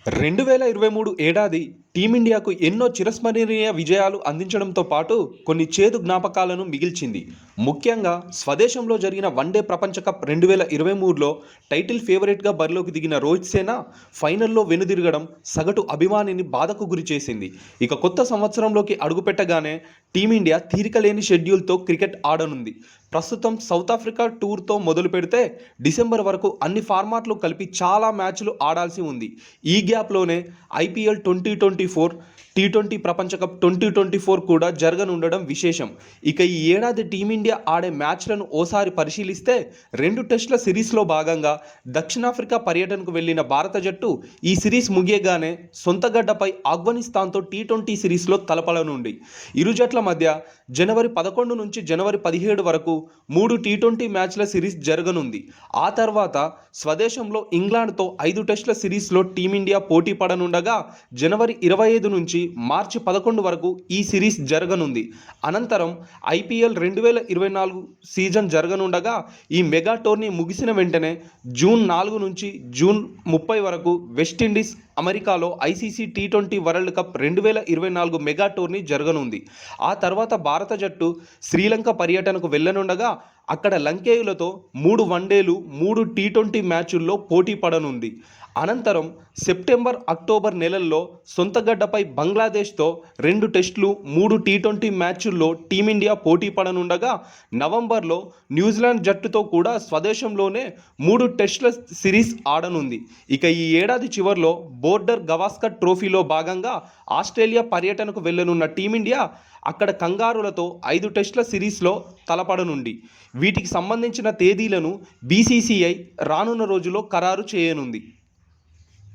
2023 ఏడాది టీమిండియాకు ఎన్నో చిరస్మరణీయ విజయాలు అందించడంతో పాటు కొన్ని చేదు జ్ఞాపకాలను మిగిల్చింది. ముఖ్యంగా స్వదేశంలో జరిగిన వన్డే ప్రపంచ కప్ 2023లో టైటిల్ ఫేవరెట్గా బరిలోకి దిగిన రోహిత్ సేన ఫైనల్లో వెనుదిరగడం సగటు అభిమానిని బాధకు గురిచేసింది. ఇక కొత్త సంవత్సరంలోకి అడుగుపెట్టగానే టీమిండియా తీరికలేని షెడ్యూల్తో క్రికెట్ ఆడనుంది. ప్రస్తుతం సౌత్ ఆఫ్రికా టూర్తో మొదలు పెడితే డిసెంబర్ వరకు అన్ని ఫార్మాట్లు కలిపి చాలా మ్యాచ్లు ఆడాల్సి ఉంది. ఈ గ్యాప్లోనే ఐపీఎల్ 2024, టీ20 ప్రపంచ కప్ 2024 కూడా జరగనుండడం విశేషం. ఇక ఈ ఏడాది టీమిండియా ఆడే మ్యాచ్లను ఓసారి పరిశీలిస్తే 2 టెస్టుల సిరీస్లో భాగంగా దక్షిణాఫ్రికా పర్యటనకు వెళ్లిన భారత జట్టు ఈ సిరీస్ ముగియగానే సొంత గడ్డపై ఆఫ్ఘనిస్తాన్తో టీ20 సిరీస్లో తలపడనుంది. ఇరు జట్ల మధ్య జనవరి 11 నుంచి జనవరి 17 వరకు 3 టీ20 మ్యాచ్ల సిరీస్ జరగనుంది. ఆ తర్వాత స్వదేశంలో ఇంగ్లాండ్తో 5 టెస్టుల సిరీస్లో టీమిండియా పోటీ పడనుండగా జనవరి 25 నుంచి మార్చి 11 వరకు ఈ సిరీస్ జరగనుంది. అనంతరం ఐపీఎల్ 2024 సీజన్ జరగనుండగా ఈ మెగా టోర్నీ ముగిసిన వెంటనే జూన్ 4 నుంచి జూన్ 30 వరకు వెస్టిండీస్, అమెరికాలో ICC T20 world cup 2024 mega tourney జరగనుంది. ఆ తర్వాత భారత జట్టు శ్రీలంక పర్యటనకు వెళ్లనుండగా అక్కడ లంకేయులతో 3 వన్డేలు, 3 టీ20 మ్యాచుల్లో పోటీ పడనుంది. అనంతరం సెప్టెంబర్, అక్టోబర్ నెలల్లో సొంత గడ్డపై బంగ్లాదేశ్తో 2 టెస్టులు, 3 టీ20 మ్యాచుల్లో టీమిండియా పోటీ పడనుండగా నవంబర్లో న్యూజిలాండ్ జట్టుతో కూడా స్వదేశంలోనే 3 టెస్టుల సిరీస్ ఆడనుంది. ఇక ఈ ఏడాది చివర్లో బోర్డర్ గవాస్కర్ ట్రోఫీలో భాగంగా ఆస్ట్రేలియా పర్యటనకు వెళ్లనున్న టీమిండియా అక్కడ కంగారులతో 5 టెస్టుల సిరీస్లో తలపడనుంది. వీటికి సంబంధించిన తేదీలను బీసీసీఐ రానున్న రోజుల్లో ఖరారు చేయనుంది.